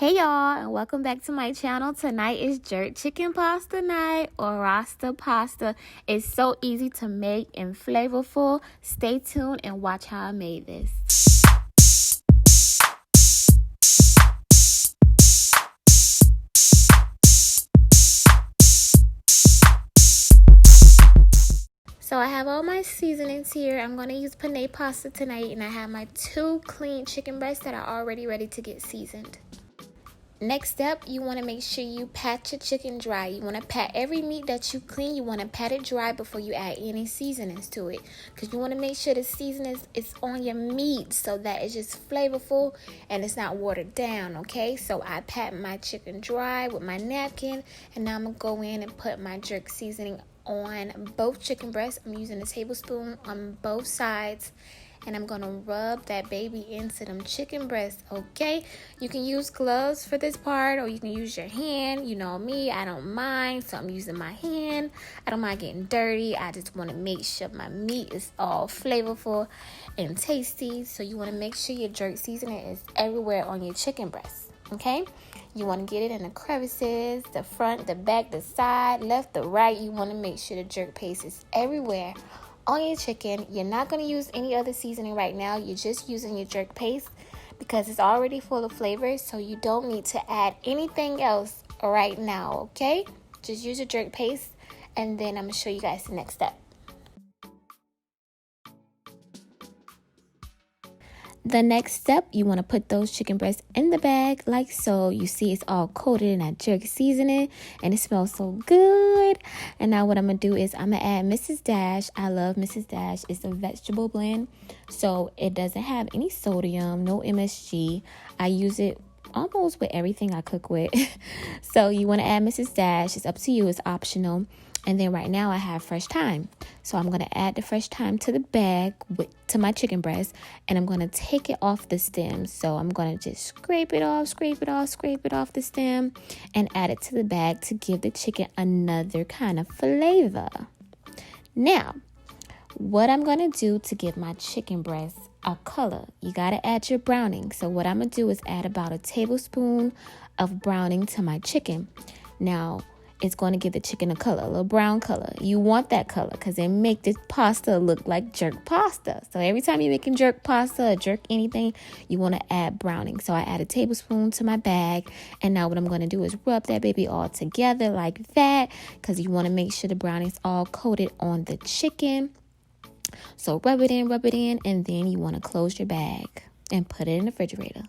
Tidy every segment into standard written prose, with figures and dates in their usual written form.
Hey y'all, and welcome back to my channel. Tonight is jerk chicken pasta night, or Rasta Pasta. It's so easy to make and flavorful. Stay tuned and watch how I made this. So I have all my seasonings here. I'm going to use penne pasta tonight, and I have my 2 clean chicken breasts that are already ready to get seasoned. Next step, you want to make sure you pat your chicken dry. You want to pat every meat that you clean. You want to pat it dry before you add any seasonings to it, because you want to make sure the seasoning is on your meat so that it's just flavorful and it's not watered down, okay? So I pat my chicken dry with my napkin, and now I'm going to go in and put my jerk seasoning on both chicken breasts. I'm using a tablespoon on both sides, and I'm gonna rub that baby into them chicken breasts, okay? You can use gloves for this part, or you can use your hand. You know me, I don't mind, so I'm using my hand. I don't mind getting dirty. I just want to make sure my meat is all flavorful and tasty. So you want to make sure your jerk seasoning is everywhere on your chicken breast, okay? You want to get it in the crevices, the front, the back, the side, left, the right. You want to make sure the jerk paste is everywhere on your chicken. You're not going to use any other seasoning right now. You're just using your jerk paste because it's already full of flavor, so you don't need to add anything else right now, okay? Just use your jerk paste, and then I'm going to show you guys the next step. The next step, you want to put those chicken breasts in the bag like so. You see it's all coated in that jerk seasoning, and it smells so good. And now what I'm going to do is I'm going to add Mrs. Dash. I love Mrs. Dash. It's a vegetable blend, so it doesn't have any sodium, no MSG. I use it almost with everything I cook with. So you want to add Mrs. Dash. It's up to you. It's optional. And then right now I have fresh thyme. So I'm going to add the fresh thyme to the bag to my chicken breast, and I'm going to take it off the stem. So I'm going to just scrape it off the stem, and add it to the bag to give the chicken another kind of flavor. Now, what I'm going to do to give my chicken breast a color, you got to add your browning. So what I'm going to do is add about a tablespoon of browning to my chicken. Now, it's going to give the chicken a color, a little brown color. You want that color because it make the pasta look like jerk pasta. So every time you're making jerk pasta or jerk anything, you want to add browning. So I add a tablespoon to my bag, and now what I'm going to do is rub that baby all together like that, because you want to make sure the browning's all coated on the chicken. So rub it in, and then you want to close your bag and put it in the refrigerator.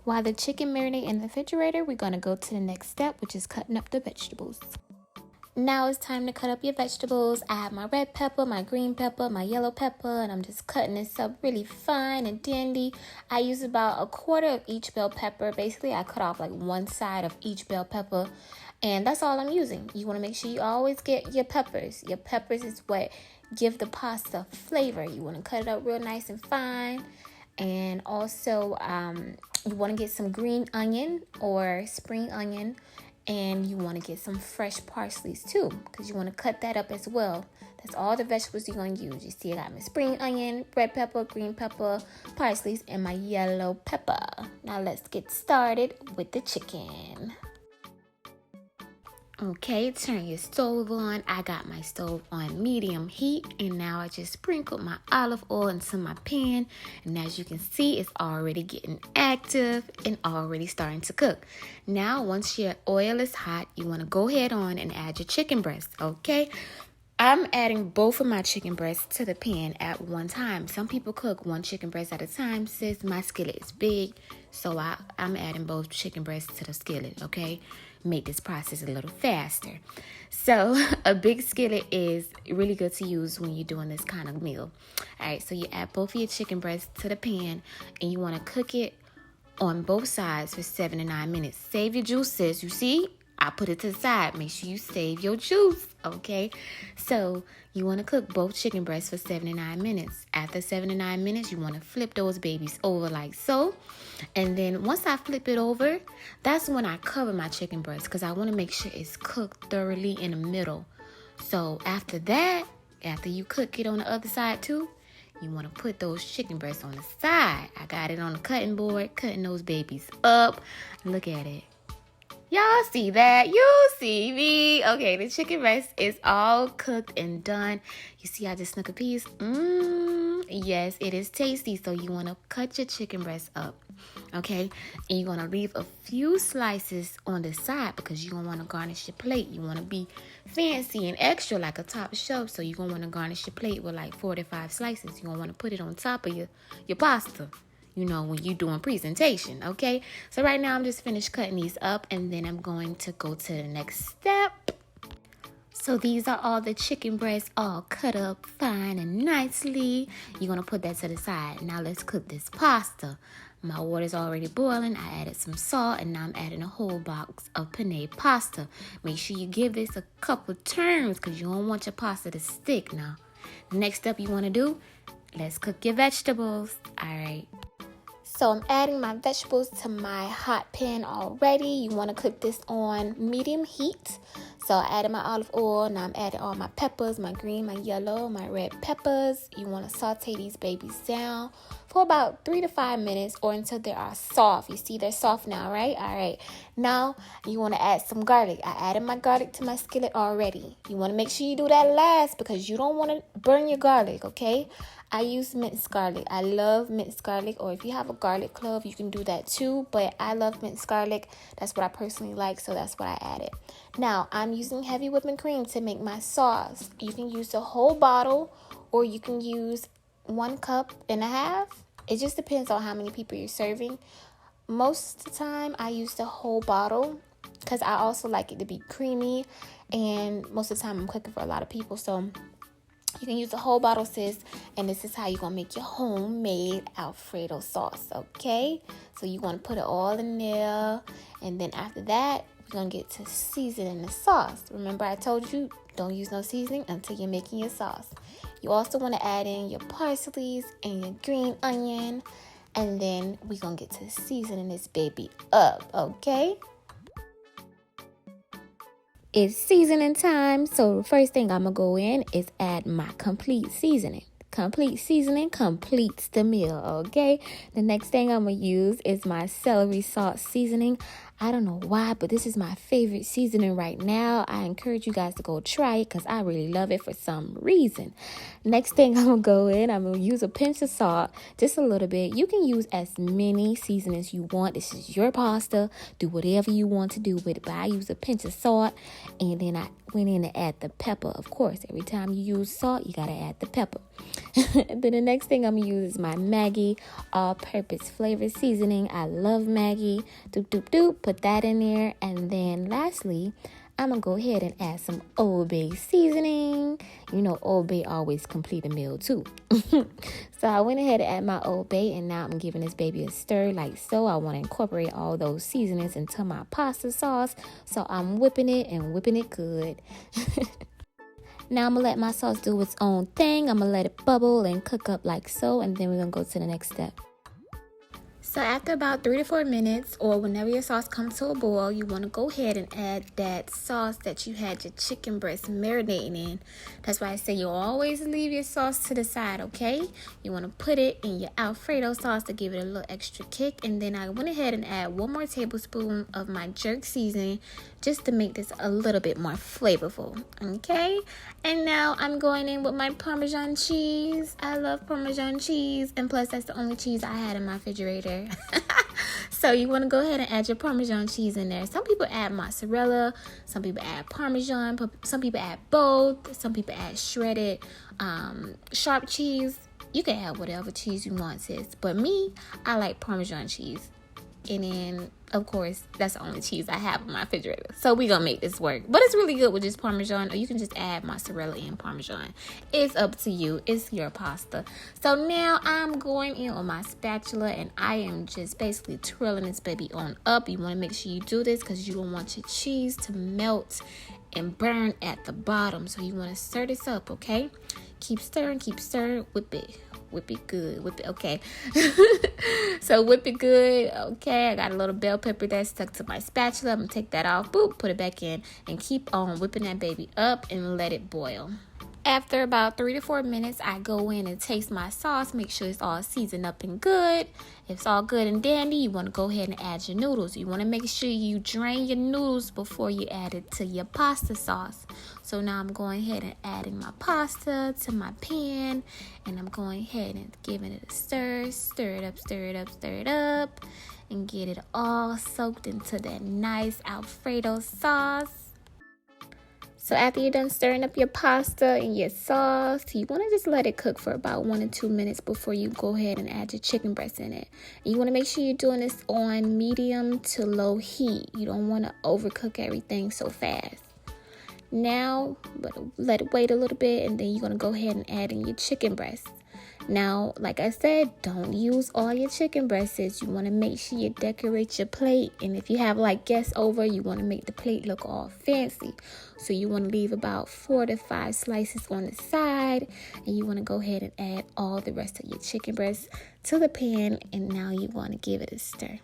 While the chicken marinates in the refrigerator, we're going to go to the next step, which is cutting up the vegetables. Now it's time to cut up your vegetables. I have my red pepper, my green pepper, my yellow pepper, and I'm just cutting this up really fine and dandy. I use about a quarter of each bell pepper. Basically, I cut off like one side of each bell pepper, and that's all I'm using. You want to make sure you always get your peppers. Your peppers is what give the pasta flavor. You want to cut it up real nice and fine. And also, you want to get some green onion or spring onion, and you want to get some fresh parsley too, because you want to cut that up as well. That's all the vegetables you're going to use. You see, I got my spring onion, red pepper, green pepper, parsley, and my yellow pepper. Now let's get started with the chicken. Okay, turn your stove on. I got my stove on medium heat, and now I just sprinkled my olive oil into my pan, and as you can see, it's already getting active and already starting to cook. Now, once your oil is hot, you want to go ahead on and add your chicken breast, okay? I'm adding both of my chicken breasts to the pan at one time. Some people cook one chicken breast at a time. Sis, my skillet is big, so I'm adding both chicken breasts to the skillet, okay? Make this process a little faster. So a big skillet is really good to use when you're doing this kind of meal. All right, so you add both of your chicken breasts to the pan, and you want to cook it on both sides for 7 to 9 minutes. Save your juices. You see, I put it to the side. Make sure you save your juice, okay? So you want to cook both chicken breasts for 7 to 9 minutes. After 7 to 9 minutes, you want to flip those babies over like so. And then once I flip it over, that's when I cover my chicken breast, because I want to make sure it's cooked thoroughly in the middle. So after that, after you cook it on the other side too, you want to put those chicken breasts on the side. I got it on the cutting board, cutting those babies up. Look at it. Y'all see that? You see me. Okay, the chicken breast is all cooked and done. You see I just snuck a piece? Yes, it is tasty. So you want to cut your chicken breast up. Okay, and you're going to leave a few slices on the side because you don't want to garnish your plate. You want to be fancy and extra like a top shelf. So you're going to want to garnish your plate with like 4 to 5 slices. You're going to want to put it on top of your pasta. You know, when you're doing presentation, okay? So right now I'm just finished cutting these up, and then I'm going to go to the next step. So these are all the chicken breasts all cut up fine and nicely. You're going to put that to the side. Now let's cook this pasta. My water's already boiling. I added some salt, and now I'm adding a whole box of penne pasta. Make sure you give this a couple turns because you don't want your pasta to stick now. The next step you want to do, let's cook your vegetables. All right. So I'm adding my vegetables to my hot pan already. You want to cook this on medium heat. So I added my olive oil. Now I'm adding all my peppers, my green, my yellow, my red peppers. You want to saute these babies down for about 3 to 5 minutes or until they are soft. You see they're soft now, right? All right. Now you want to add some garlic. I added my garlic to my skillet already. You want to make sure you do that last because you don't want to burn your garlic, okay? I use minced garlic. I love minced garlic, or if you have a garlic clove, you can do that too. But I love minced garlic. That's what I personally like, so that's what I added. Now, I'm using heavy whipping cream to make my sauce. You can use the whole bottle, or you can use 1.5 cups. It just depends on how many people you're serving. Most of the time, I use the whole bottle because I also like it to be creamy. And most of the time, I'm cooking for a lot of people, so you can use the whole bottle, sis, and this is how you're going to make your homemade Alfredo sauce, okay? So you want to put it all in there, and then after that, we're going to get to seasoning the sauce. Remember, I told you, don't use no seasoning until you're making your sauce. You also want to add in your parsleys and your green onion, and then we're going to get to seasoning this baby up, okay? It's seasoning time, so the first thing I'm going to go in is add my complete seasoning. Complete seasoning completes the meal, okay? The next thing I'm going to use is my celery salt seasoning. I don't know why, but this is my favorite seasoning right now. I encourage you guys to go try it because I really love it for some reason. Next thing I'm going to go in, I'm going to use a pinch of salt, just a little bit. You can use as many seasonings you want. This is your pasta. Do whatever you want to do with it, but I use a pinch of salt, and then I went in and add the pepper. Of course, every time you use salt, you got to add the pepper. Then the next thing I'm going to use is my Maggi all-purpose flavor seasoning. I love Maggi. Doop, doop, doop. Put that in there. And then lastly, I'm going to go ahead and add some Old Bay seasoning. You know, Old Bay always complete a meal too. So I went ahead and add my Old Bay, and now I'm giving this baby a stir like so. I want to incorporate all those seasonings into my pasta sauce. So I'm whipping it and whipping it good. Now I'm going to let my sauce do its own thing. I'm going to let it bubble and cook up like so, and then we're going to go to the next step. So after about 3 to 4 minutes, or whenever your sauce comes to a boil, you want to go ahead and add that sauce that you had your chicken breast marinating in. That's why I say you always leave your sauce to the side, okay? You want to put it in your Alfredo sauce to give it a little extra kick. And then I went ahead and add 1 more tablespoon of my jerk seasoning just to make this a little bit more flavorful, okay? And now I'm going in with my Parmesan cheese. I love Parmesan cheese, and plus that's the only cheese I had in my refrigerator. So you want to go ahead and add your Parmesan cheese in there. Some people add mozzarella, some people add Parmesan, some people add both, some people add shredded sharp cheese. You can add whatever cheese you want, sis, but me, I like Parmesan cheese. And then, of course, that's the only cheese I have in my refrigerator. So we're going to make this work. But it's really good with just Parmesan, or you can just add mozzarella and Parmesan. It's up to you. It's your pasta. So now I'm going in on my spatula, and I am just basically twirling this baby on up. You want to make sure you do this because you don't want your cheese to melt and burn at the bottom. So you want to stir this up, okay? Keep stirring, whip it. Whip it good. Whip it. Okay. So whip it good. Okay. I got a little bell pepper that's stuck to my spatula. I'm going to take that off. Boop. Put it back in. And keep on whipping that baby up and let it boil. After about 3 to 4 minutes, I go in and taste my sauce, make sure it's all seasoned up and good. If it's all good and dandy, you want to go ahead and add your noodles. You want to make sure you drain your noodles before you add it to your pasta sauce. So now I'm going ahead and adding my pasta to my pan, and I'm going ahead and giving it a stir. Stir it up, stir it up, stir it up, and get it all soaked into that nice Alfredo sauce. So after you're done stirring up your pasta and your sauce, you want to just let it cook for about 1 or 2 minutes before you go ahead and add your chicken breast in it. And you want to make sure you're doing this on medium to low heat. You don't want to overcook everything so fast. Now, let it wait a little bit, and then you're going to go ahead and add in your chicken breast. Now, like I said, don't use all your chicken breasts. You want to make sure you decorate your plate. And if you have like guests over, you want to make the plate look all fancy. So you want to leave about 4 to 5 slices on the side. And you want to go ahead and add all the rest of your chicken breasts to the pan. And now you want to give it a stir.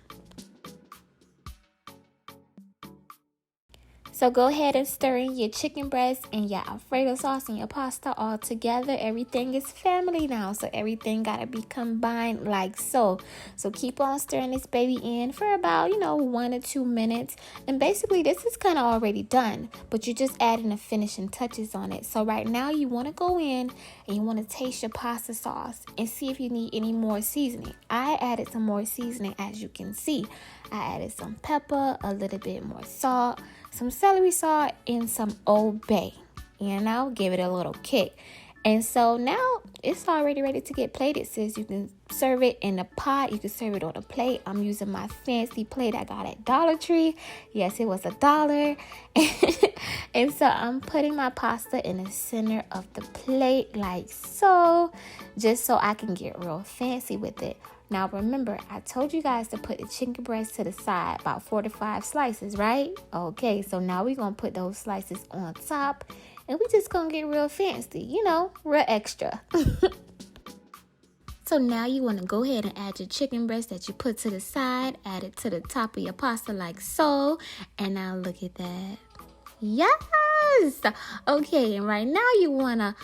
So go ahead and stir in your chicken breast and your Alfredo sauce and your pasta all together. Everything is family now, so everything got to be combined like so. So keep on stirring this baby in for about, 1 or 2 minutes. And basically, this is kind of already done, but you're just adding the finishing touches on it. So right now, you want to go in and you want to taste your pasta sauce and see if you need any more seasoning. I added some more seasoning, as you can see. I added some pepper, a little bit more salt, some celery salt, and some Old Bay. Give it a little kick. And so now it's already ready to get plated, sis. You can serve it in a pot. You can serve it on a plate. I'm using my fancy plate I got at Dollar Tree. Yes, it was $1. And so I'm putting my pasta in the center of the plate like so, just so I can get real fancy with it. Now, remember, I told you guys to put the chicken breast to the side, about 4 to 5 slices, right? Okay, so now we're going to put those slices on top, and we're just going to get real fancy, real extra. So now you want to go ahead and add your chicken breast that you put to the side, add it to the top of your pasta like so, and now look at that. Yes! Okay, and right now you want to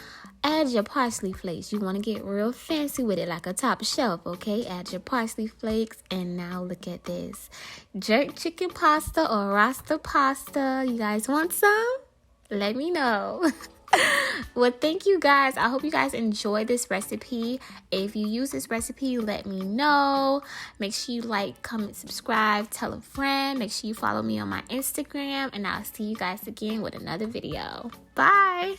add your parsley flakes. You want to get real fancy with it like a top shelf, okay? Add your parsley flakes, and now look at this. Jerk chicken pasta or Rasta Pasta. You guys want some? Let me know. Well, thank you guys. I hope you guys enjoy this recipe. If you use this recipe, let me know. Make sure you like, comment, subscribe, tell a friend. Make sure you follow me on my Instagram, and I'll see you guys again with another video. Bye.